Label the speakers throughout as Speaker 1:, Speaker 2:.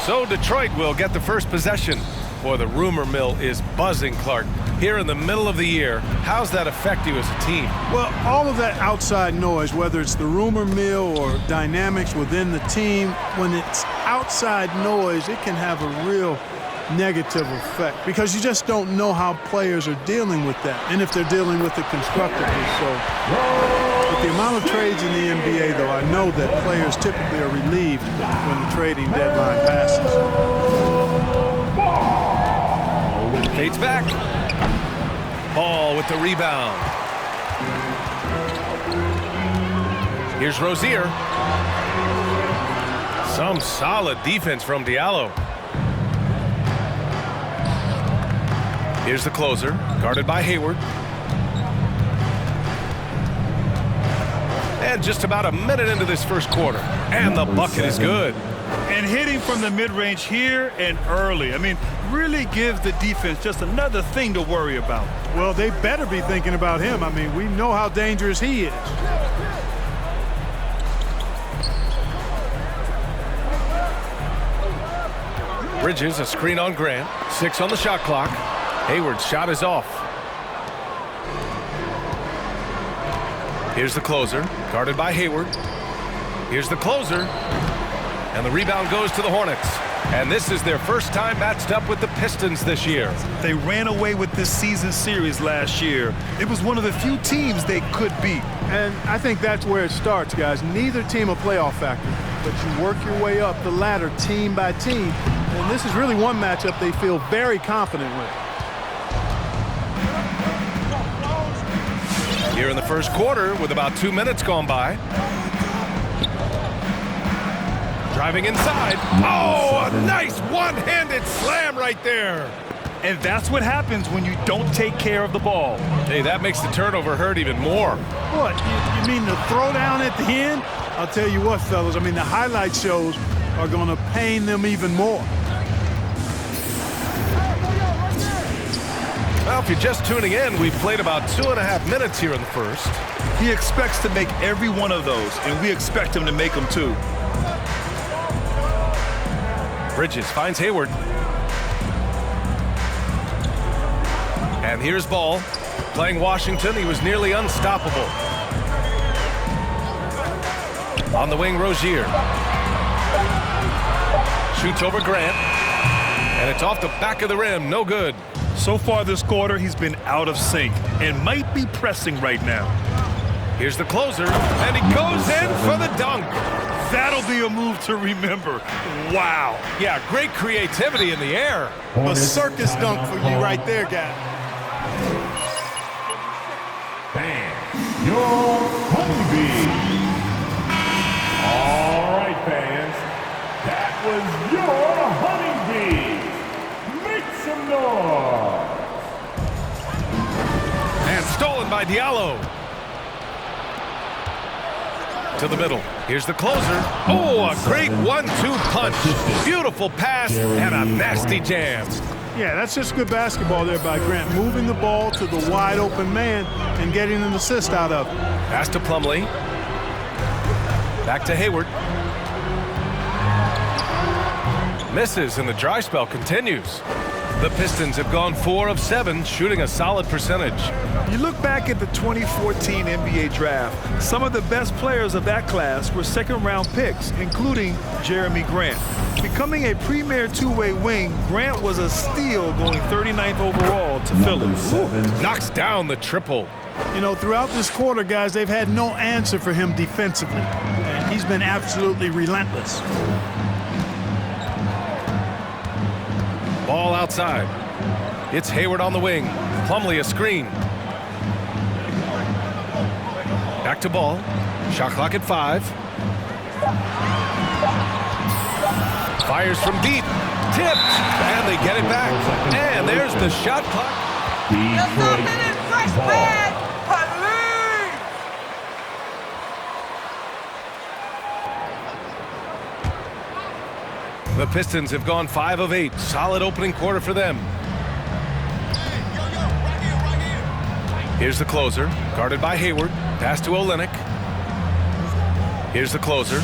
Speaker 1: So Detroit will get the first possession. Boy, the rumor mill is buzzing, Clark. Here in the middle of the year, how's that affect you as a team?
Speaker 2: Well, all of that outside noise, whether it's the rumor mill or dynamics within the team, when it's outside noise, it can have a real negative effect because you just don't know how players are dealing with that and if they're dealing with it constructively. So with the amount of trades in the NBA, though, I know that players typically are relieved when the trading deadline passes.
Speaker 1: Fades back. Ball with the rebound. Here's Rozier. Some solid defense from Diallo. Here's the closer, guarded by Hayward. And just about a minute into this first quarter. And the bucket is good.
Speaker 3: And hitting from the mid-range here and early. I mean, really gives the defense just another thing to worry about.
Speaker 2: Well, they better be thinking about him. I mean, we know how dangerous he is.
Speaker 1: Bridges, a screen on Grant. 6 on the shot clock. Hayward's shot is off. Here's the closer, guarded by Hayward. Here's the closer. And the rebound goes to the Hornets. And this is their first time matched up with the Pistons this year.
Speaker 3: They ran away with this season series last year. It was one of the few teams they could beat.
Speaker 2: And I think that's where it starts, guys. Neither team a playoff factor, but you work your way up the ladder team by team. And this is really one matchup they feel very confident with.
Speaker 1: Here in the first quarter with about 2 minutes gone by. Driving inside. Oh, a nice one-handed slam right there.
Speaker 3: And that's what happens when you don't take care of the ball.
Speaker 1: Hey, that makes the turnover hurt even more.
Speaker 2: What, you mean the throwdown at the end? I'll tell you what, fellas, I mean, the highlight shows are going to pain them even more.
Speaker 1: Well, if you're just tuning in, we've played about 2.5 minutes here in the first.
Speaker 3: He expects to make every one of those, and we expect him to make them too.
Speaker 1: Bridges finds Hayward. And here's Ball. Playing Washington, he was nearly unstoppable. On the wing, Rozier. Shoots over Grant. And it's off the back of the rim, no good.
Speaker 3: So far this quarter, he's been out of sync and might be pressing right now.
Speaker 1: Here's the closer, and he goes in for the dunk.
Speaker 3: That'll be a move to remember. Wow.
Speaker 1: Yeah, great creativity in the air.
Speaker 2: A circus dunk for you right there, guy.
Speaker 4: Fans, your honeybee. All right, fans. That was your honeybee. Make some noise.
Speaker 1: And stolen by Diallo. To the middle. Here's the closer. Oh, a great 1-2 punch. Beautiful pass and a nasty jam.
Speaker 2: Yeah, that's just good basketball there by Grant. Moving the ball to the wide open man and getting an assist out of it.
Speaker 1: Pass to Plumlee. Back to Hayward. Misses and the dry spell continues. The Pistons have gone 4 of 7, shooting a solid percentage.
Speaker 3: You look back at the 2014 NBA draft, some of the best players of that class were second-round picks, including Jeremy Grant. Becoming a premier two-way wing, Grant was a steal going 39th overall to Philly.
Speaker 1: Knocks down the triple.
Speaker 2: You know, throughout this quarter, guys, they've had no answer for him defensively. And he's been absolutely relentless.
Speaker 1: Ball outside. It's Hayward on the wing. Plumlee a screen. Back to Ball. Shot clock at 5. Fires from deep. Tipped. And they get it back. And there's the shot clock. The Pistons have gone 5 of 8. Solid opening quarter for them. Here's the closer, guarded by Hayward. Pass to Olynyk. Here's the closer.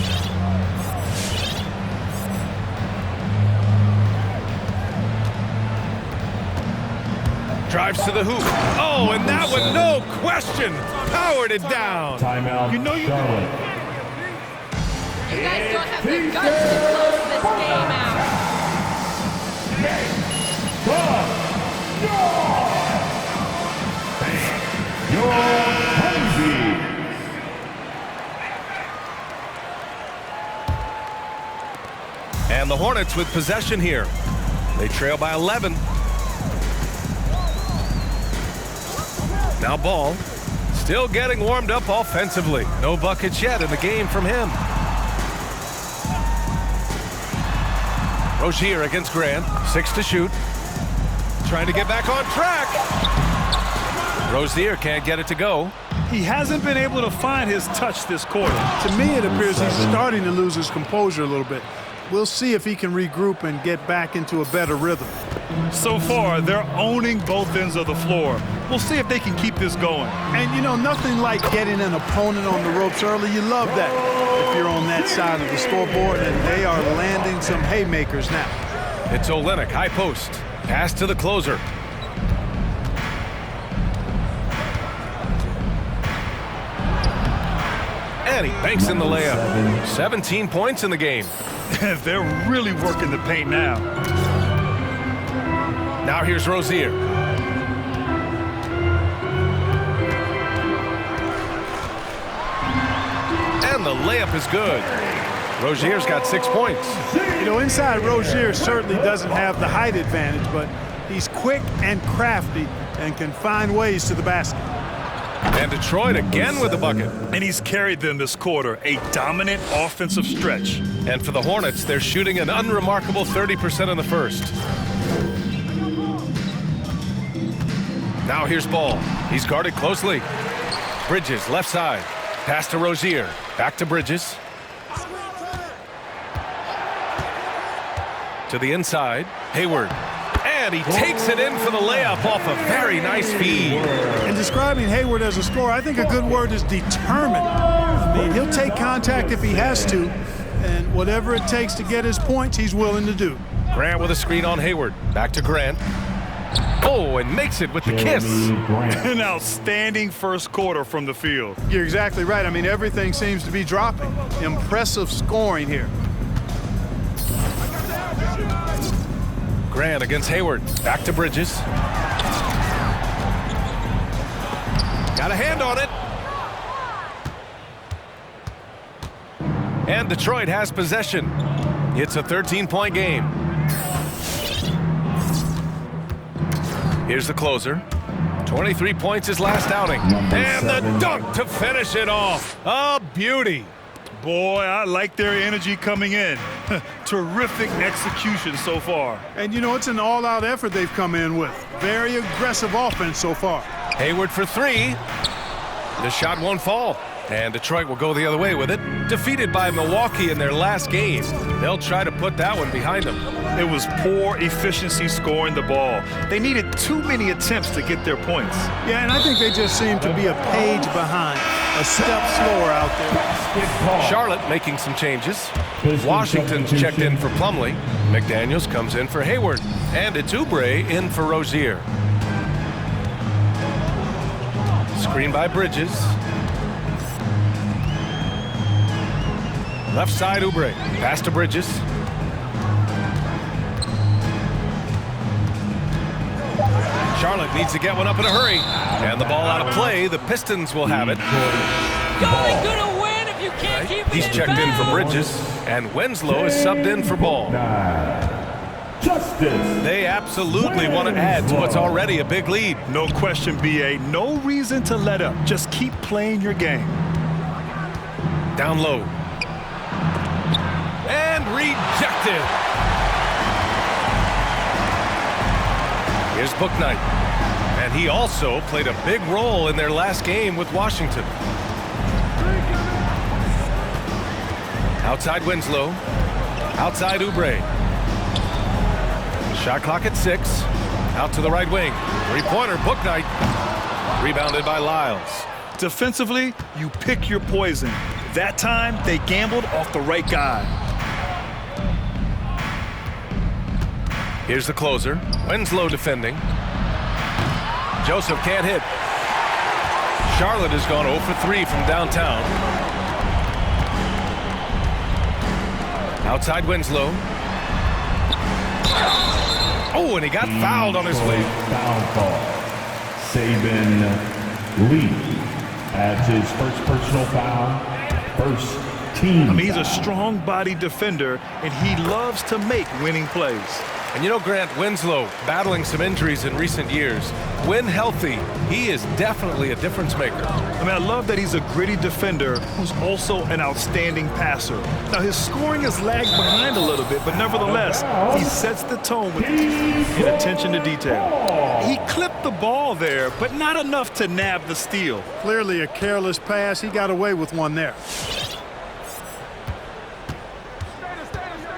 Speaker 1: Drives to the hoop. Oh, and that one, no question, powered it down.
Speaker 4: Timeout.
Speaker 3: You know you
Speaker 4: Charlotte.
Speaker 5: You guys don't have the guts to close this game out.
Speaker 4: Your Honeybees.
Speaker 1: And the Hornets with possession here. They trail by 11. Now Ball, still getting warmed up offensively. No buckets yet in the game from him. Rozier against Grant, 6 to shoot. Trying to get back on track. Rozier can't get it to go.
Speaker 3: He hasn't been able to find his touch this quarter.
Speaker 2: To me, it appears he's starting to lose his composure a little bit. We'll see if he can regroup and get back into a better rhythm.
Speaker 3: So far, they're owning both ends of the floor. We'll see if they can keep this going.
Speaker 2: And, you know, nothing like getting an opponent on the ropes early. You love that if you're on that side of the scoreboard, and they are landing some haymakers now.
Speaker 1: It's Olynyk, high post. Pass to the closer. And he banks in the layup. 17 points in the game.
Speaker 3: They're really working the paint now.
Speaker 1: Now here's Rozier. And the layup is good. Rozier's got 6 points.
Speaker 2: You know, inside Rozier certainly doesn't have the height advantage, but he's quick and crafty and can find ways to the basket.
Speaker 1: And Detroit again with the bucket.
Speaker 3: And he's carried them this quarter, a dominant offensive stretch.
Speaker 1: And for the Hornets, they're shooting an unremarkable 30% in the first. Now here's Ball. He's guarded closely. Bridges, left side. Pass to Rozier. Back to Bridges. To the inside. Hayward. And he takes it in for the layup off a very nice feed.
Speaker 2: And describing Hayward as a scorer, I think a good word is determined. I mean, he'll take contact if he has to, and whatever it takes to get his points, he's willing to do.
Speaker 1: Grant with a screen on Hayward. Back to Grant. Oh, and makes it with the kiss.
Speaker 3: An outstanding first quarter from the field.
Speaker 2: You're exactly right. I mean, everything seems to be dropping. Impressive scoring here.
Speaker 1: Grant against Hayward. Back to Bridges. Got a hand on it. And Detroit has possession. It's a 13-point game. Here's the closer. 23 points his last outing. And the dunk to finish it off. A beauty.
Speaker 3: Boy, I like their energy coming in. Terrific execution so far.
Speaker 2: And, you know, it's an all-out effort they've come in with. Very aggressive offense so far.
Speaker 1: Hayward for 3. The shot won't fall. And Detroit will go the other way with it. Defeated by Milwaukee in their last game. They'll try to put that one behind them.
Speaker 3: It was poor efficiency scoring the ball. They needed too many attempts to get their points.
Speaker 2: Yeah, and I think they just seem to be a page behind, a step slower out there.
Speaker 1: Charlotte making some changes. Washington's checked in for Plumlee. McDaniels comes in for Hayward. And it's Oubre in for Rozier. Screen by Bridges. Left side, Oubre. Pass to Bridges. Charlotte needs to get one up in a hurry. And the ball out of play. The Pistons will have it.
Speaker 5: Y'all ain't gonna win if you can't keep it
Speaker 1: He's checked in for Bridges. And Winslow is subbed in for Ball.
Speaker 4: Justice.
Speaker 1: They absolutely want to add to what's already a big lead.
Speaker 3: No question, B.A. No reason to let up. Just keep playing your game.
Speaker 1: Down low. And rejected. Here's Bouknight. And he also played a big role in their last game with Washington. Outside Winslow. Outside Oubre. Shot clock at 6. Out to the right wing. Three-pointer, Bouknight. Rebounded by Lyles.
Speaker 3: Defensively, you pick your poison. That time, they gambled off the right guy.
Speaker 1: Here's the closer. Winslow defending. Joseph can't hit. Charlotte has gone 0 for 3 from downtown. Outside Winslow. Oh, and he got fouled on his leg.
Speaker 4: Foul ball. Saban Lee adds his first personal foul. First team.
Speaker 3: I mean, he's a strong-bodied defender, and he loves to make winning plays.
Speaker 1: And you know, Grant, Winslow battling some injuries in recent years. When healthy, he is definitely a difference maker.
Speaker 3: I mean, I love that he's a gritty defender who's also an outstanding passer. Now, his scoring has lagged behind a little bit, but nevertheless, he sets the tone with and attention to detail. He clipped the ball there, but not enough to nab the steal.
Speaker 2: Clearly a careless pass. He got away with one there.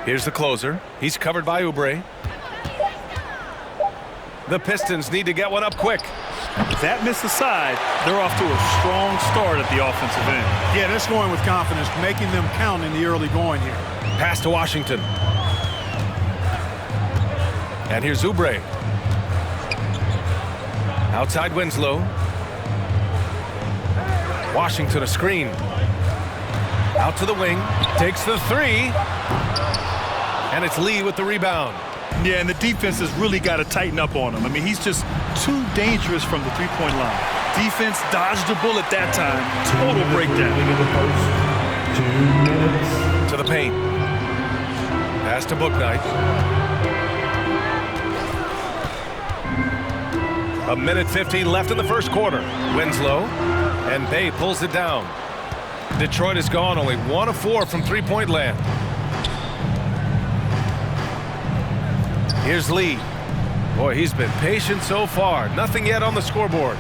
Speaker 1: Here's the closer. He's covered by Oubre. The Pistons need to get one up quick.
Speaker 3: That missed aside, they're off to a strong start at the offensive end.
Speaker 2: Yeah, they're scoring with confidence, making them count in the early going here.
Speaker 1: Pass to Washington. And here's Oubre. Outside Winslow. Washington a screen. Out to the wing. Takes the three. And it's Lee with the rebound.
Speaker 3: Yeah, and the defense has really got to tighten up on him. I mean, he's just too dangerous from the three-point line. Defense dodged a bullet that time. Total breakdown.
Speaker 4: 2 minutes.
Speaker 1: To the paint. Pass to Bouknight. A minute 15 left in the first quarter. Winslow. And Bay pulls it down. Detroit has gone only 1 of 4 from three-point land. Here's Lee. Boy, he's been patient so far. Nothing yet on the scoreboard.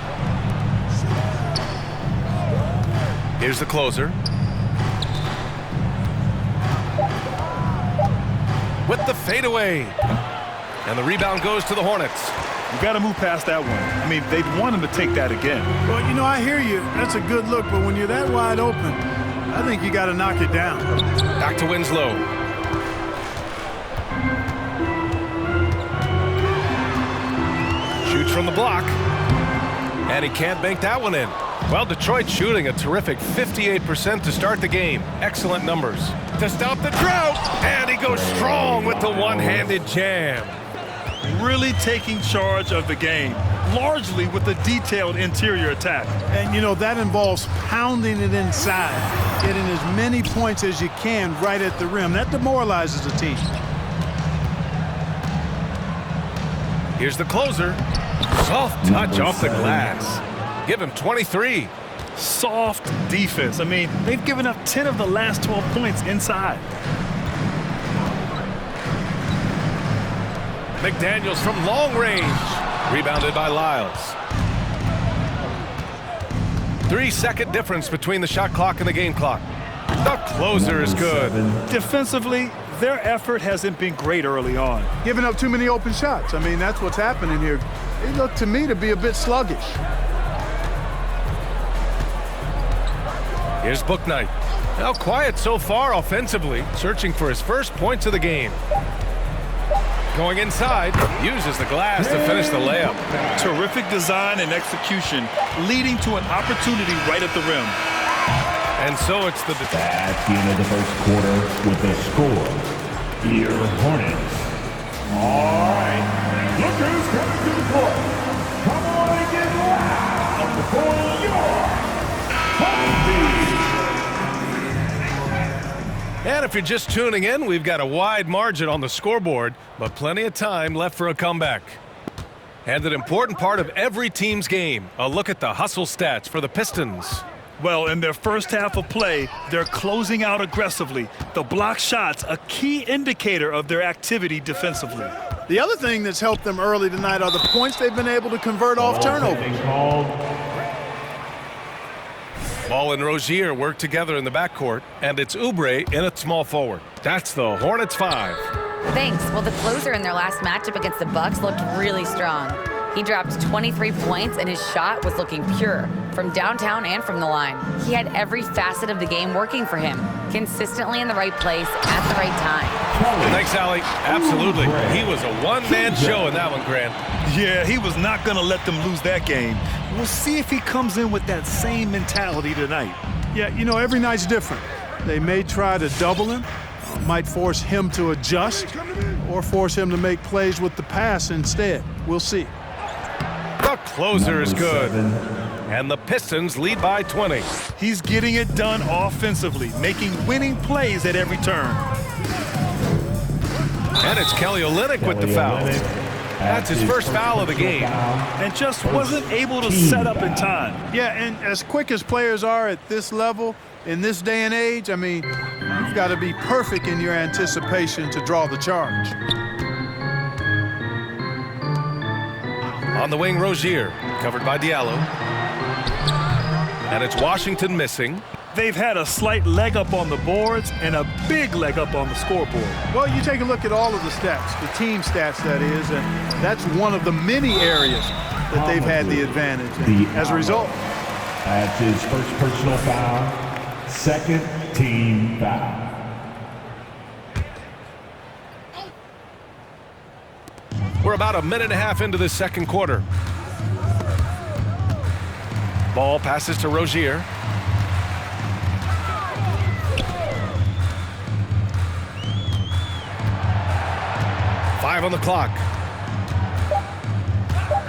Speaker 1: Here's the closer. With the fadeaway. And the rebound goes to the Hornets.
Speaker 3: You got to move past that one. I mean, they'd want him to take that again.
Speaker 2: Well, you know, I hear you. That's a good look, but when you're that wide open, I think you got to knock it down.
Speaker 1: Back to Winslow. Shoots from the block. And he can't bank that one in. Well, Detroit shooting a terrific 58% to start the game. Excellent numbers. To stop the drought. And he goes strong with the one-handed jam.
Speaker 3: Really taking charge of the game, largely with a detailed interior attack.
Speaker 2: And, you know, that involves pounding it inside, getting as many points as you can right at the rim. That demoralizes a team.
Speaker 1: Here's the closer. Soft touch off the glass. Give him 23.
Speaker 3: Soft defense. I mean, they've given up 10 of the last 12 points inside.
Speaker 1: McDaniels from long range. Rebounded by Lyles. 3-second difference between the shot clock and the game clock. The closer is good.
Speaker 3: Defensively, their effort hasn't been great early on.
Speaker 2: Giving up too many open shots. I mean, that's what's happening here. They look to me to be a bit sluggish.
Speaker 1: Here's Bouknight. Now quiet so far offensively, searching for his first points of the game. Going inside, uses the glass to finish the layup.
Speaker 3: Terrific design and execution, leading to an opportunity right at the rim.
Speaker 1: And so it's the...
Speaker 4: At the end of the first quarter with the score, your Hornets. All right, look who's coming to the court. Come on and get loud for your Hornets.
Speaker 1: And if you're just tuning in, we've got a wide margin on the scoreboard, but plenty of time left for a comeback. And an important part of every team's game, a look at the hustle stats for the Pistons.
Speaker 3: Well, in their first half of play, they're closing out aggressively. The block shots, a key indicator of their activity defensively.
Speaker 2: The other thing that's helped them early tonight are the points they've been able to convert off turnovers.
Speaker 1: Ball and Rozier work together in the backcourt, and it's Oubre in at small forward. That's the Hornets 5.
Speaker 6: Thanks. Well, the closer in their last matchup against the Bucks looked really strong. He dropped 23 points, and his shot was looking pure from downtown and from the line. He had every facet of the game working for him, consistently in the right place at the right time.
Speaker 1: Thanks, Allie. Absolutely. He was a one-man show in that one, Grant.
Speaker 3: Yeah, he was not going to let them lose that game. We'll see if he comes in with that same mentality tonight.
Speaker 2: Yeah, you know, every night's different. They may try to double him, might force him to adjust, or force him to make plays with the pass instead. We'll see.
Speaker 1: The closer is good. And the Pistons lead by 20.
Speaker 3: He's getting it done offensively, making winning plays at every turn.
Speaker 1: And it's Kelly Olynyk with the foul. That's his first foul of the game.
Speaker 3: And just wasn't able to set up in time.
Speaker 2: Yeah, and as quick as players are at this level, in this day and age, I mean, you've got to be perfect in your anticipation to draw the charge.
Speaker 1: On the wing, Rozier, covered by Diallo. And it's Washington missing.
Speaker 3: They've had a slight leg up on the boards and a big leg up on the scoreboard.
Speaker 2: Well, you take a look at all of the stats, the team stats, that is, and that's one of the many areas that they've had the advantage. And as a result,
Speaker 4: that's his first personal foul, second team foul.
Speaker 1: We're about a minute and a half into the second quarter. Ball passes to Rozier. Five on the clock.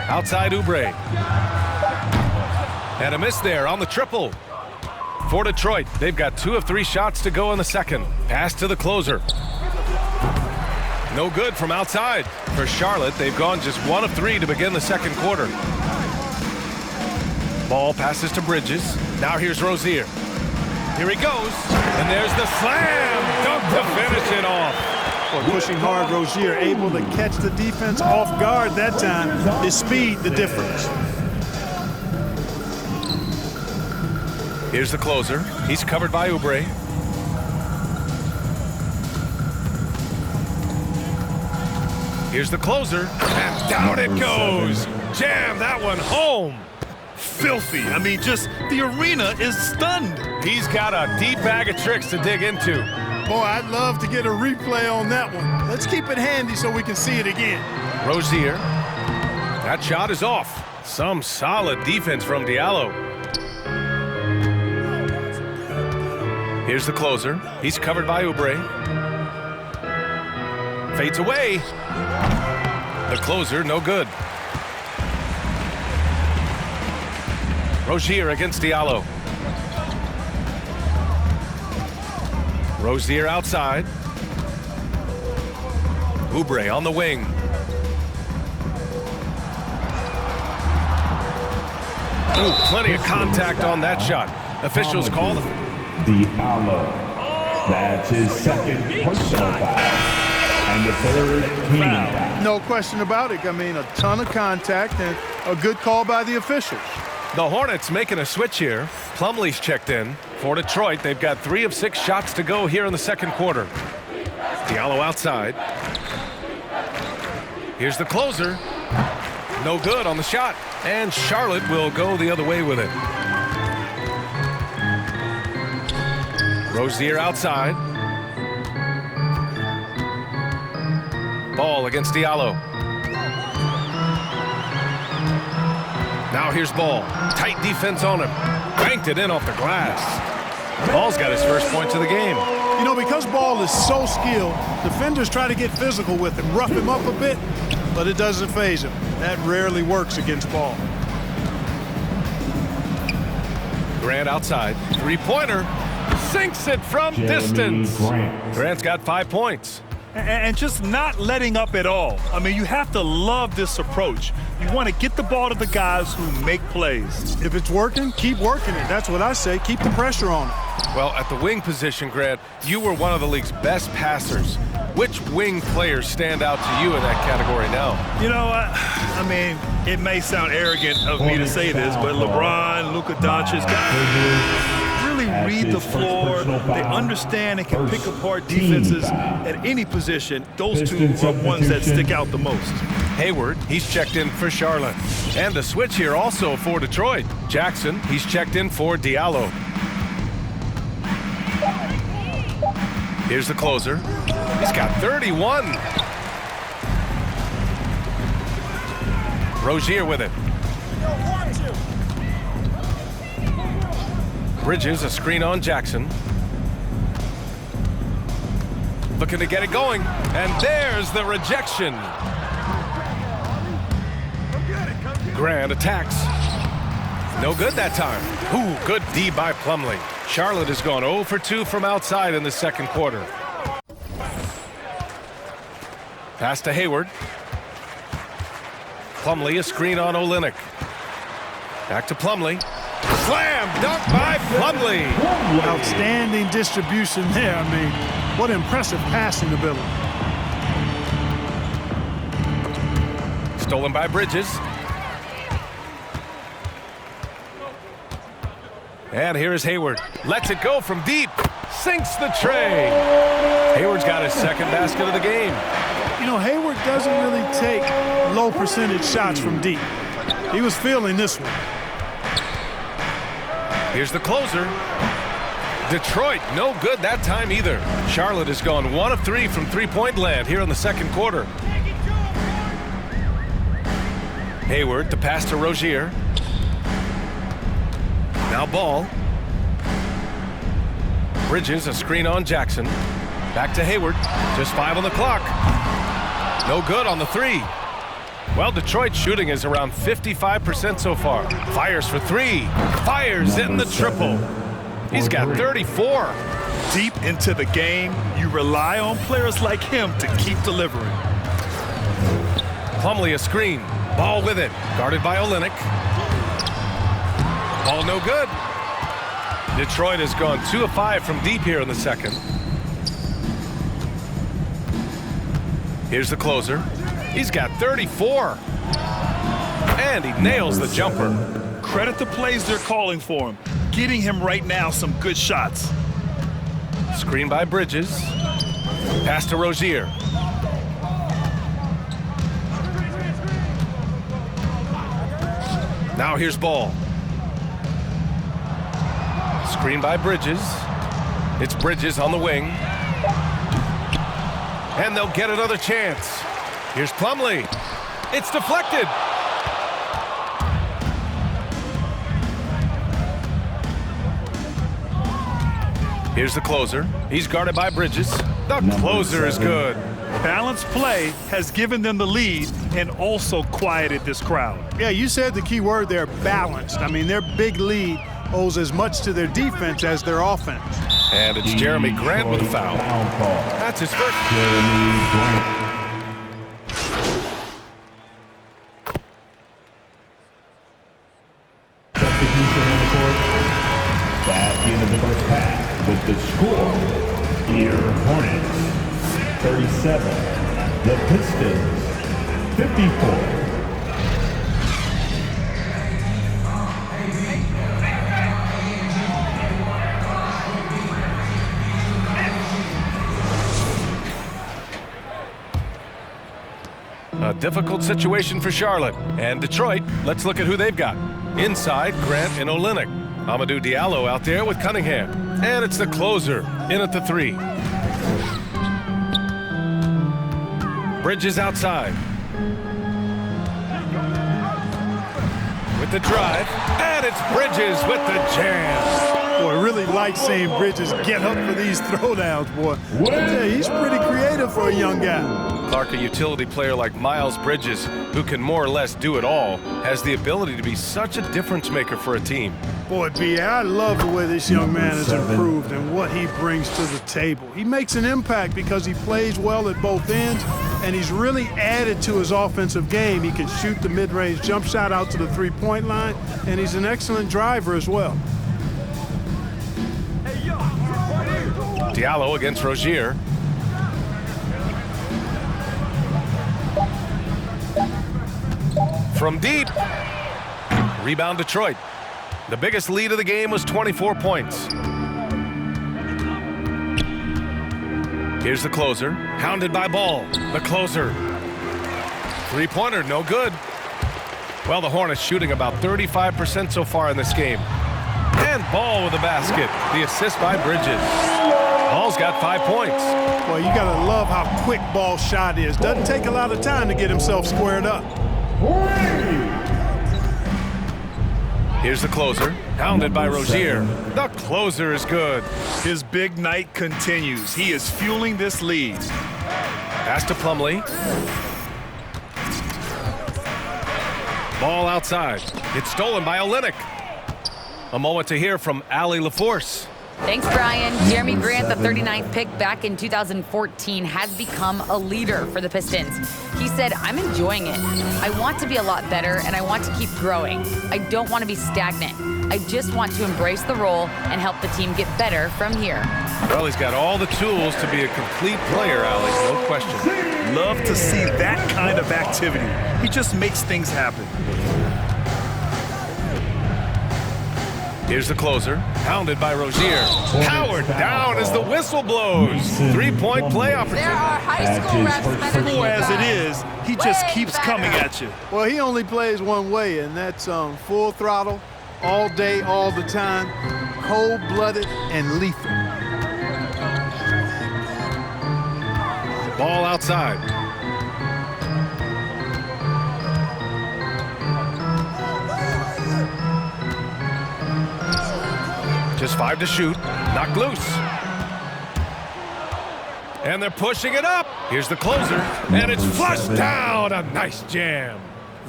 Speaker 1: Outside Oubre. And a miss there on the triple. For Detroit, they've got 2 of 3 shots to go in the second. Pass to the closer. No good from outside. For Charlotte, they've gone just 1 of 3 to begin the second quarter. Ball passes to Bridges. Now here's Rozier. Here he goes. And there's the slam dunk to finish it off.
Speaker 2: Boy, pushing hard, Rozier able to catch the defense off guard that time. His speed, the difference.
Speaker 1: Here's the closer. He's covered by Oubre. Here's the closer. And down it goes. Jam that one home.
Speaker 3: Filthy. I mean, just the arena is stunned.
Speaker 1: He's got a deep bag of tricks to dig into.
Speaker 2: Boy, I'd love to get a replay on that one. Let's keep it handy so we can see it again.
Speaker 1: Rozier. That shot is off. Some solid defense from Diallo. Here's the closer. He's covered by Oubre. Fades away. The closer, no good. Rozier against Diallo. Rozier outside. Oubre on the wing. Ooh, plenty of contact on that shot. Officials call it.
Speaker 4: Diallo. That's his second personal foul. And the third team foul.
Speaker 2: No question about it. I mean, a ton of contact and a good call by the officials.
Speaker 1: The Hornets making a switch here. Plumlee's checked in. For Detroit, they've got 3 of 6 shots to go here in the second quarter. Diallo outside. Here's the closer. No good on the shot. And Charlotte will go the other way with it. Rozier outside. Ball against Diallo. Now here's Ball. Tight defense on him. Banked it in off the glass. Ball's got his first points of the game.
Speaker 2: You know, because Ball is so skilled, defenders try to get physical with him, rough him up a bit, but it doesn't faze him. That rarely works against Ball.
Speaker 1: Grant outside. Three-pointer. Sinks it from distance. Grant's got 5 points.
Speaker 3: And just not letting up at all. I mean, you have to love this approach. You want to get the ball to the guys who make plays.
Speaker 2: If it's working, keep working it. That's what I say. Keep the pressure on it.
Speaker 1: Well, at the wing position, Grant, you were one of the league's best passers. Which wing players stand out to you in that category now?
Speaker 3: You know, I mean, it may sound arrogant of me to say this, but LeBron, Luka Doncic, really read the floor. They understand and can pick apart defenses at any position. Those two are ones that stick out the most.
Speaker 1: Hayward, he's checked in for Charlotte. And a switch here also for Detroit. Jackson, he's checked in for Diallo. Here's the closer. He's got 31. Rozier with it. Bridges, a screen on Jackson. Looking to get it going. And there's the rejection. Grant attacks. No good that time. Ooh, good D by Plumlee. Charlotte has gone 0 for 2 from outside in the second quarter. Pass to Hayward. Plumlee, a screen on Olynyk. Back to Plumlee. Slam dunk by Plumlee.
Speaker 2: Outstanding distribution there. I mean, what impressive passing ability.
Speaker 1: Stolen by Bridges. And here is Hayward. Lets it go from deep. Sinks the tray. Hayward's got his second basket of the game.
Speaker 2: You know, Hayward doesn't really take low percentage shots from deep. He was feeling this one.
Speaker 1: Here's the closer. Detroit, no good that time either. Charlotte has gone 1 of 3 from three-point land here in the second quarter. Hayward, the pass to Rozier. Now Ball. Bridges, a screen on Jackson. Back to Hayward. Just 5 on the clock. No good on the 3. Well, Detroit's shooting is around 55% so far. Fires for 3. Fires in the triple. He's got 34.
Speaker 3: Deep into the game, you rely on players like him to keep delivering.
Speaker 1: Plumlee, a screen. Ball with it. Guarded by Olynyk. Ball no good. Detroit has gone 2 of 5 from deep here in the second. Here's the closer. He's got 34. And he nails the jumper.
Speaker 3: Credit the plays they're calling for him. Getting him right now some good shots.
Speaker 1: Screen by Bridges. Pass to Rozier. Now here's Ball. Screen by Bridges. It's Bridges on the wing. And they'll get another chance. Here's Plumlee. It's deflected. Here's the closer. He's guarded by Bridges. The closer is good.
Speaker 3: Balanced play has given them the lead and also quieted this crowd.
Speaker 2: Yeah, you said the key word there, balanced. I mean, their big lead owes as much to their defense as their offense.
Speaker 1: And it's Jeremy Grant with a foul. That's his first.
Speaker 4: Jeremy Grant. Substitution on the court. Back into the first half with the score. Here, Hornets 37. The Pistons 54.
Speaker 1: A difficult situation for Charlotte. And Detroit, let's look at who they've got. Inside, Grant and Olynyk. Amadou Diallo out there with Cunningham. And it's the closer, in at the 3. Bridges outside. With the drive, and it's Bridges with the jam.
Speaker 2: Boy, I really like seeing Bridges get up for these throwdowns, boy. I tell you, he's pretty creative for a young guy.
Speaker 1: Clark, a utility player like Miles Bridges, who can more or less do it all, has the ability to be such a difference maker for a team.
Speaker 2: Boy, B, I love the way this young man has improved and what he brings to the table. He makes an impact because he plays well at both ends, and he's really added to his offensive game. He can shoot the mid-range jump shot out to the three-point line, and he's an excellent driver as well.
Speaker 1: Diallo against Rozier. From deep. Rebound Detroit. The biggest lead of the game was 24 points. Here's the closer. Hounded by Ball. The closer. Three-pointer, no good. Well, the Hornets shooting about 35% so far in this game. And Ball with the basket. The assist by Bridges. Ball's got 5 points.
Speaker 2: Well, you got to love how quick Ball's shot is. Doesn't take a lot of time to get himself squared up.
Speaker 1: Here's the closer, hounded by Rozier. The closer is good.
Speaker 3: His big night continues. He is fueling this lead.
Speaker 1: Pass to Plumlee. Ball outside. It's stolen by Olynyk. A moment to hear from Allie LaForce.
Speaker 6: Thanks, Brian. Jeremy Grant, the 39th pick back in 2014, has become a leader for the Pistons. He said, "I'm enjoying it. I want to be a lot better, and I want to keep growing. I don't want to be stagnant. I just want to embrace the role and help the team get better from here."
Speaker 1: Well, he's got all the tools to be a complete player, Allie, no question.
Speaker 3: Love to see that kind of activity. He just makes things happen.
Speaker 1: Here's the closer, hounded by Rozier. Powered down as the whistle blows. Three-point play opportunity.
Speaker 5: There are high school reps better than you
Speaker 3: Poor as it
Speaker 5: guys.
Speaker 3: is, he just
Speaker 5: Way
Speaker 3: keeps
Speaker 5: better.
Speaker 3: coming at you.
Speaker 2: Well, he only plays one way, and that's full throttle, all day, all the time, cold-blooded and lethal.
Speaker 1: Ball outside. Just 5 to shoot. Knocked loose. And they're pushing it up. Here's the closer. And it's flushed down. A nice jam.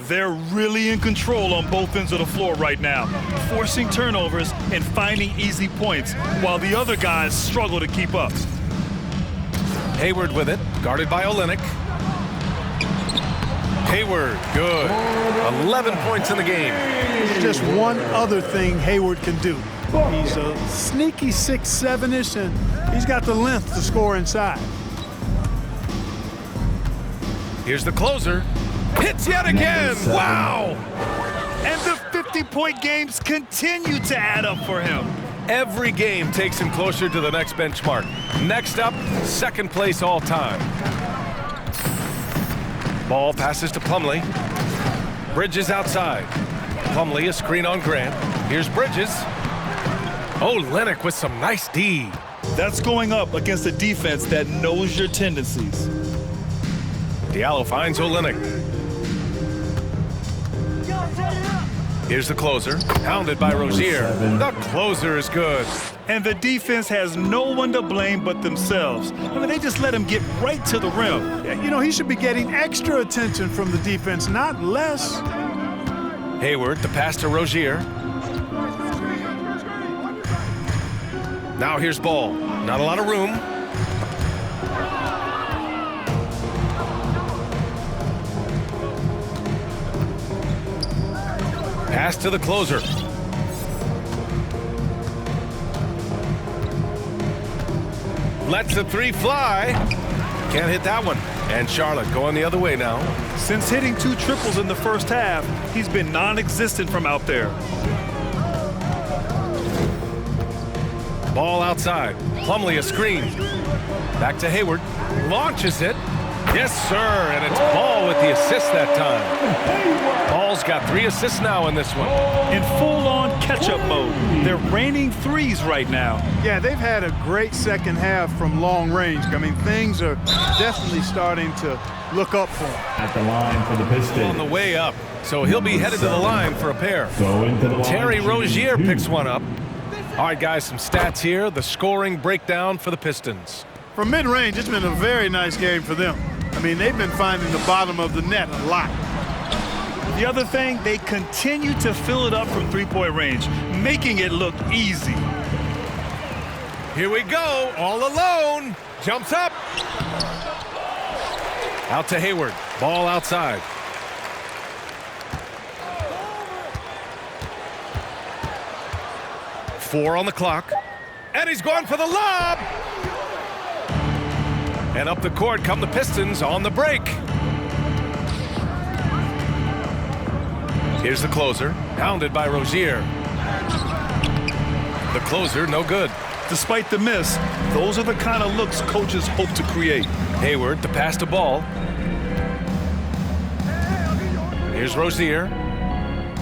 Speaker 3: They're really in control on both ends of the floor right now, forcing turnovers and finding easy points, while the other guys struggle to keep up.
Speaker 1: Hayward with it, guarded by Olynyk. Hayward, good. 11 points in the game.
Speaker 2: There's just one other thing Hayward can do. He's a sneaky 6'7"-ish, and he's got the length to score inside.
Speaker 1: Here's the closer. Hits yet again. Wow.
Speaker 3: And the 50-point games continue to add up for him.
Speaker 1: Every game takes him closer to the next benchmark. Next up, second place all time. Ball passes to Plumlee. Bridges outside. Plumlee, a screen on Grant. Here's Bridges. Olynyk with some nice D.
Speaker 3: That's going up against a defense that knows your tendencies.
Speaker 1: Diallo finds Olynyk. Here's the closer, hounded by Rozier. The closer is good.
Speaker 3: And the defense has no one to blame but themselves. I mean, they just let him get right to the rim.
Speaker 2: You know, he should be getting extra attention from the defense, not less.
Speaker 1: Hayward, the pass to Rozier. Now here's Ball. Not a lot of room. Pass to the closer. Lets the three fly. Can't hit that one. And Charlotte going the other way now.
Speaker 3: Since hitting 2 triples in the first half, he's been non-existent from out there.
Speaker 1: Ball outside. Plumlee a screen. Back to Hayward. Launches it. Yes, sir. And it's Ball with the assist that time. Ball's got 3 assists now in this one.
Speaker 3: In full-on catch-up mode. They're raining threes right now.
Speaker 2: Yeah, they've had a great second half from long range. I mean, things are definitely starting to look up for him.
Speaker 4: At the line for the Pistons.
Speaker 1: On the way up. So he'll be headed to the line for a pair.
Speaker 4: Going to the line.
Speaker 1: Terry Rozier picks one up. All right, guys, some stats here. The scoring breakdown for the Pistons.
Speaker 2: From mid-range, it's been a very nice game for them. I mean, they've been finding the bottom of the net a lot.
Speaker 3: The other thing, they continue to fill it up from three-point range, making it look easy.
Speaker 1: Here we go, all alone. Jumps up. Out to Hayward. Ball outside. Four on the clock. And he's going for the lob. And up the court come the Pistons on the break. Here's the closer, hounded by Rozier. The closer, no good.
Speaker 3: Despite the miss, those are the kind of looks coaches hope to create.
Speaker 1: Hayward, the pass to Ball. Here's Rozier.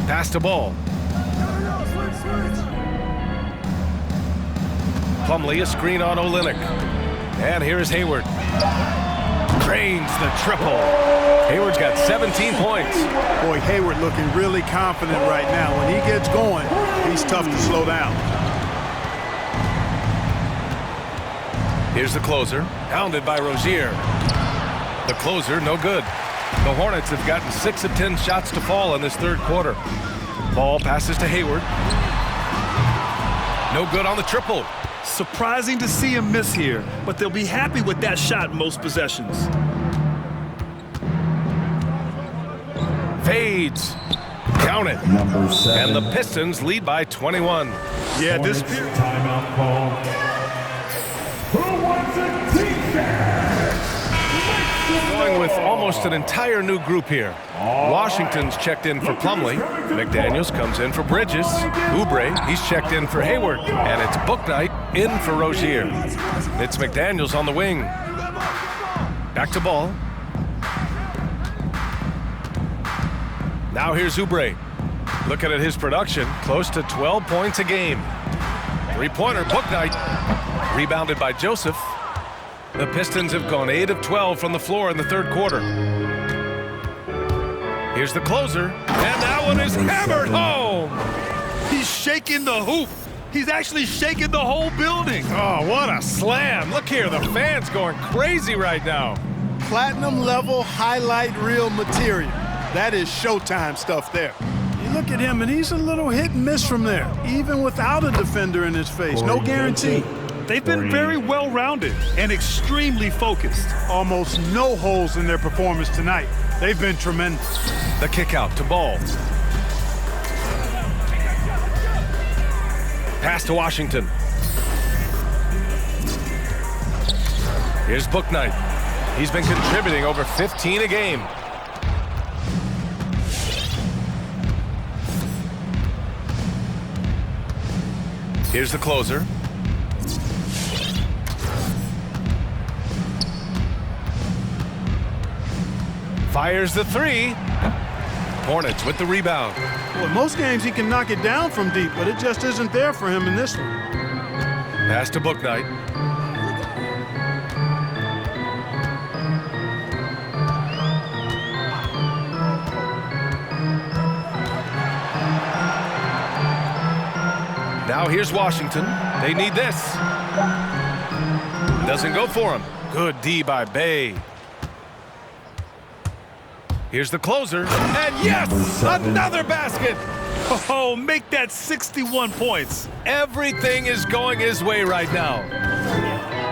Speaker 1: Pass to Ball. Plumlee, a screen on Olynyk. And here's Hayward. Cranes the triple. Hayward's got 17 points.
Speaker 2: Boy, Hayward looking really confident right now. When he gets going, he's tough to slow down.
Speaker 1: Here's the closer, hounded by Rozier. The closer, no good. The Hornets have gotten 6 of 10 shots to fall in this third quarter. Ball passes to Hayward. No good on the triple.
Speaker 3: Surprising to see him miss here, but they'll be happy with that shot most possessions.
Speaker 1: Fades. Count it.
Speaker 4: Number 7.
Speaker 1: And the Pistons lead by 21.
Speaker 3: Yeah, this
Speaker 4: Hornets timeout call. Who wants a t-shirt?
Speaker 1: Going with almost an entire new group here. Washington's checked in for Plumlee. McDaniels comes in for Bridges. Oubre, he's checked in for Hayward. And it's Bouknight in for Rozier. It's McDaniels on the wing. Back to Ball. Now here's Oubre. Looking at his production, close to 12 points a game. Three-pointer, Bouknight. Rebounded by Joseph. The Pistons have gone 8 of 12 from the floor in the third quarter. Here's the closer, and that one is hammered home.
Speaker 3: He's shaking the hoop. He's actually shaking the whole building.
Speaker 1: Oh, what a slam. Look here, the fans going crazy right now.
Speaker 2: Platinum level highlight reel material. That is Showtime stuff there. You look at him, and he's a little hit and miss from there, even without a defender in his face. No guarantee.
Speaker 3: They've been very well-rounded and extremely focused.
Speaker 2: Almost no holes in their performance tonight. They've been tremendous.
Speaker 1: The kick out to Ball. Pass to Washington. Here's Bouknight. He's been contributing over 15 a game. Here's the closer. Fires the three. Hornets with the rebound.
Speaker 2: Well, most games he can knock it down from deep, but it just isn't there for him in this one.
Speaker 1: Pass to Bouknight. Now here's Washington. They need this. Doesn't go for him. Good D by Bay. Here's the closer, and yes, another basket.
Speaker 3: Oh, make that 61 points.
Speaker 1: Everything is going his way right now.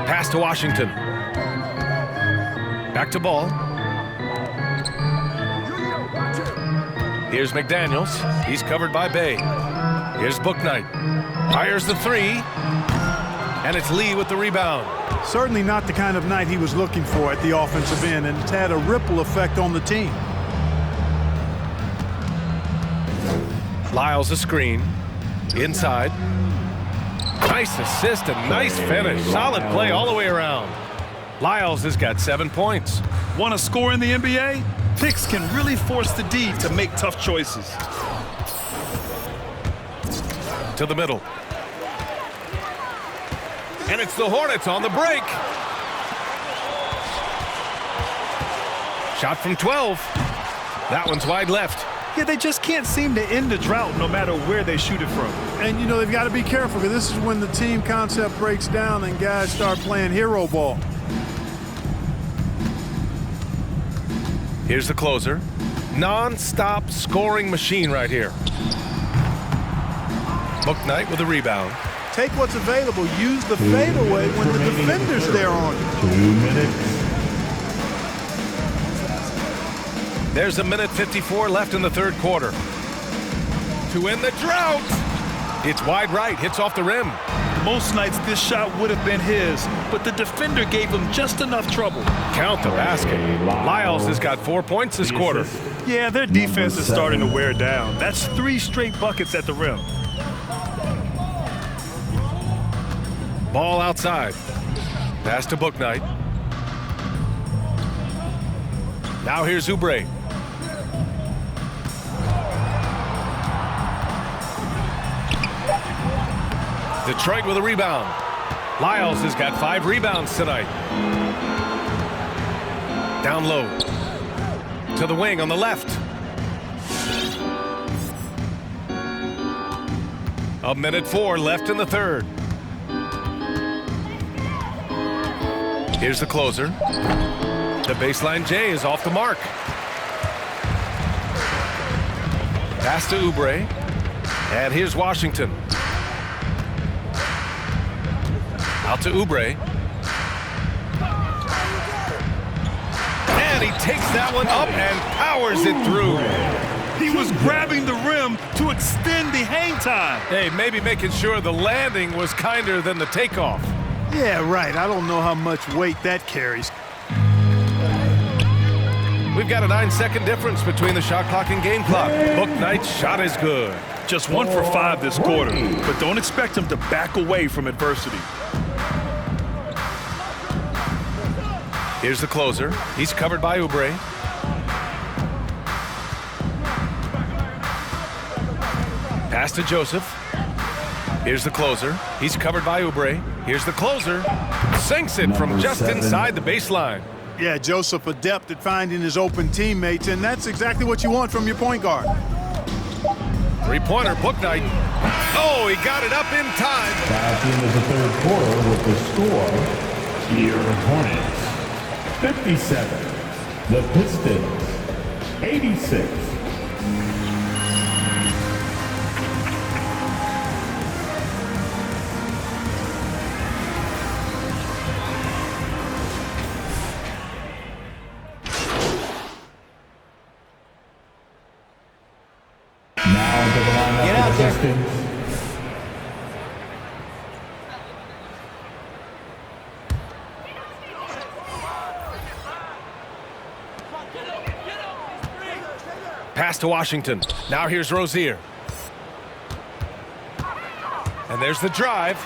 Speaker 1: Pass to Washington. Back to Ball. Here's McDaniels. He's covered by Bay. Here's Bouknight. Fires the three, and it's Lee with the rebound.
Speaker 2: Certainly not the kind of night he was looking for at the offensive end, and it's had a ripple effect on the team.
Speaker 1: Lyles a screen. Inside. Nice assist and nice finish. Solid play all the way around. Lyles has got 7 points.
Speaker 3: Want to score in the NBA? Picks can really force the D to make tough choices.
Speaker 1: To the middle. And it's the Hornets on the break. Shot from 12. That one's wide left.
Speaker 3: Yeah, they just can't seem to end the drought no matter where they shoot it from.
Speaker 2: And, you know, they've got to be careful because this is when the team concept breaks down and guys start playing hero ball.
Speaker 1: Here's the closer. Non-stop scoring machine right here. Bouknight with a rebound.
Speaker 2: Take what's available. Use the fadeaway when the defender's there on you.
Speaker 4: 2 minutes.
Speaker 1: There's a minute 54 left in the third quarter. To end the drought. It's wide right, hits off the rim.
Speaker 3: Most nights this shot would have been his, but the defender gave him just enough trouble.
Speaker 1: Count the basket. Lyles has got 4 points this quarter.
Speaker 3: Yeah, their defense is starting to wear down. That's 3 straight buckets at the rim.
Speaker 1: Ball outside. Pass to Bouknight. Now here's Oubre. Detroit with a rebound. Lyles has got 5 rebounds tonight. Down low. To the wing on the left. 1:04 left in the third. Here's the closer. The baseline J is off the mark. Pass to Oubre. And here's Washington. Out to Oubre. And he takes that one up and powers it through.
Speaker 3: He was grabbing the rim to extend the hang time.
Speaker 1: Hey, maybe making sure the landing was kinder than the takeoff.
Speaker 2: Yeah, right. I don't know how much weight that carries.
Speaker 1: We've got a 9-second difference between the shot clock and game clock. Bouknight's shot is good.
Speaker 3: Just 1 for 5 this quarter, but don't expect him to back away from adversity.
Speaker 1: Here's the closer. He's covered by Oubre. Pass to Joseph. Here's the closer. He's covered by Oubre. Here's the closer. Sinks it from just inside the baseline.
Speaker 2: Yeah, Joseph adept at finding his open teammates, and that's exactly what you want from your point guard.
Speaker 1: Three-pointer, Bouknight. Oh, he got it up in time.
Speaker 4: Back into the third quarter with the score. Here, Hornets 57. The Pistons 86.
Speaker 5: Get out there.
Speaker 1: Pass to Washington. Now here's Rozier. And there's the drive.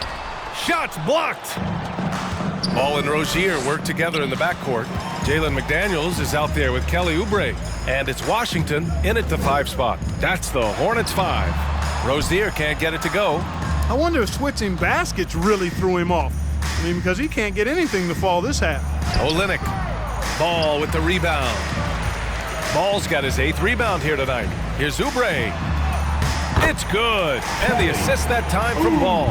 Speaker 1: Shots blocked. Ball and Rozier work together in the backcourt. Jalen McDaniels is out there with Kelly Oubre. And it's Washington in at the 5 spot. That's the Hornets 5. Rozier can't get it to go.
Speaker 2: I wonder if switching baskets really threw him off. I mean, because he can't get anything to fall this half.
Speaker 1: Olynyk. Ball with the rebound. Ball's got his 8th rebound here tonight. Here's Oubre. It's good. And the assist that time from Ball.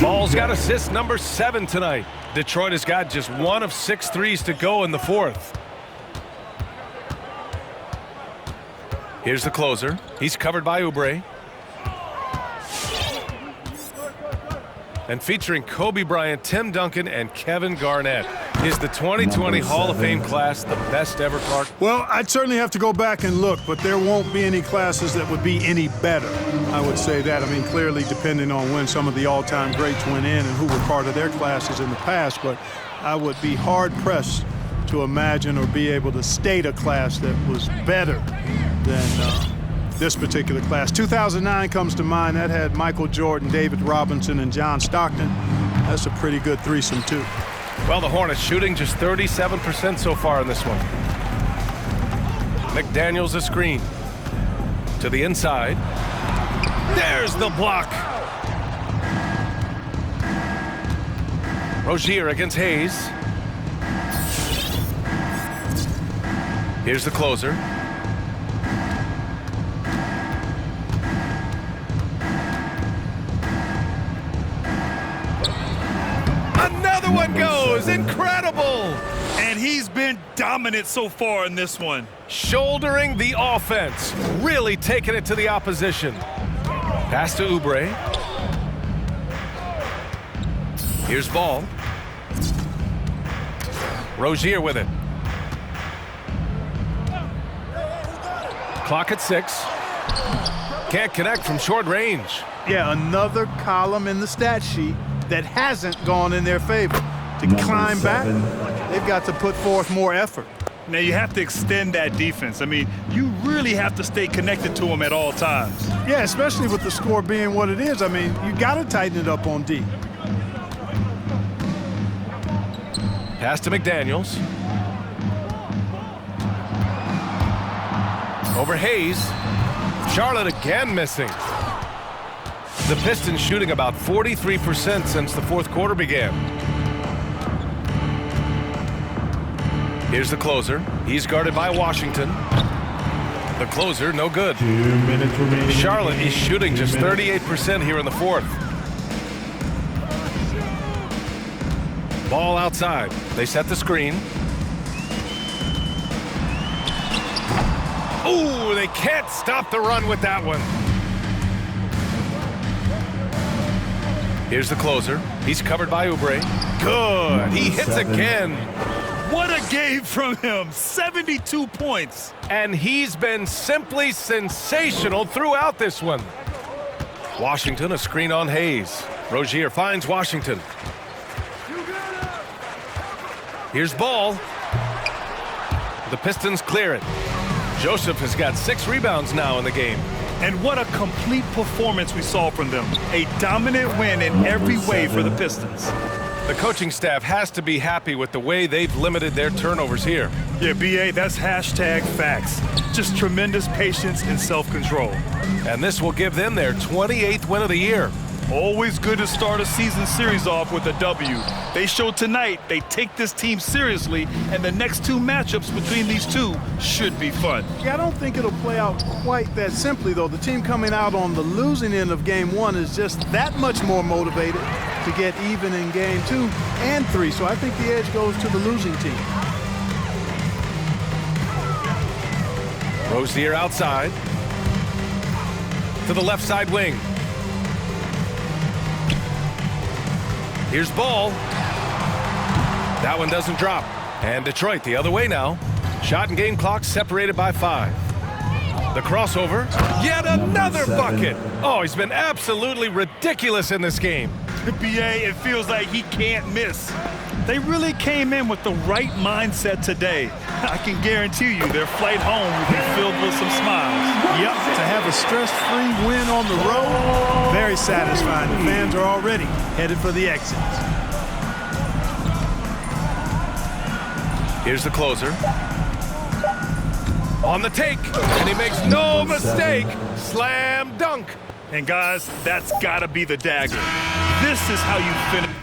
Speaker 1: Ball's got assist number 7 tonight. Detroit has got just 1 of 6 threes to go in the 4th. Here's the closer. He's covered by Oubre. And featuring Kobe Bryant, Tim Duncan, and Kevin Garnett. Is the 2020 Hall of Fame class the best ever, Clark?
Speaker 2: Well, I'd certainly have to go back and look, but there won't be any classes that would be any better. I would say that. I mean, clearly depending on when some of the all-time greats went in and who were part of their classes in the past, but I would be hard-pressed to imagine or be able to state a class that was better than this particular class. 2009 comes to mind. That had Michael Jordan, David Robinson, and John Stockton. That's a pretty good threesome, too.
Speaker 1: Well, the Hornets shooting just 37% so far in this one. McDaniels a screen. To the inside. There's the block. Rozier against Hayes. Here's the closer. Another one goes. Incredible.
Speaker 3: And he's been dominant so far in this one.
Speaker 1: Shouldering the offense. Really taking it to the opposition. Pass to Oubre. Here's Ball. Rozier with it. Clock at 6. Can't connect from short range.
Speaker 2: Yeah, another column in the stat sheet that hasn't gone in their favor. To climb back, they've got to put forth more effort.
Speaker 3: Now you have to extend that defense. I mean, you really have to stay connected to him at all times.
Speaker 2: Yeah, especially with the score being what it is. I mean, you got to tighten it up on D.
Speaker 1: Pass to McDaniels. Over Hayes. Charlotte again missing. The Pistons shooting about 43% since the fourth quarter began. Here's the closer. He's guarded by Washington. The closer, no good.
Speaker 4: 2 minutes remaining.
Speaker 1: Charlotte is shooting just 38% here in the fourth. Ball outside. They set the screen. Ooh, they can't stop the run with that one. Here's the closer. He's covered by Oubre. Good. He hits again.
Speaker 3: What a game from him. 72 points.
Speaker 1: And he's been simply sensational throughout this one. Washington, a screen on Hayes. Rozier finds Washington. Here's Ball. The Pistons clear it. Joseph has got 6 rebounds now in the game.
Speaker 3: And what a complete performance we saw from them. A dominant win in every way for the Pistons.
Speaker 1: The coaching staff has to be happy with the way they've limited their turnovers here.
Speaker 3: Yeah, BA, that's hashtag facts. Just tremendous patience and self-control.
Speaker 1: And this will give them their 28th win of the year.
Speaker 3: Always good to start a season series off with a W. They showed tonight they take this team seriously, and the next 2 matchups between these two should be fun.
Speaker 2: Yeah, I don't think it'll play out quite that simply, though. The team coming out on the losing end of game 1 is just that much more motivated to get even in game 2 and 3. So I think the edge goes to the losing team.
Speaker 1: Rozier outside. To the left side wing. Here's Ball. That one doesn't drop. And Detroit the other way now. Shot and game clock separated by 5. The crossover. Yet another bucket. Oh, he's been absolutely ridiculous in this game.
Speaker 3: BA, it feels like he can't miss. They really came in with the right mindset today. I can guarantee you their flight home will be filled with some smiles.
Speaker 2: Yep, to have a stress-free win on the road, very satisfying. The fans are already headed for the exits.
Speaker 1: Here's the closer. On the take, and he makes no mistake. Slam dunk.
Speaker 3: And guys, that's gotta be the dagger. This is how you finish.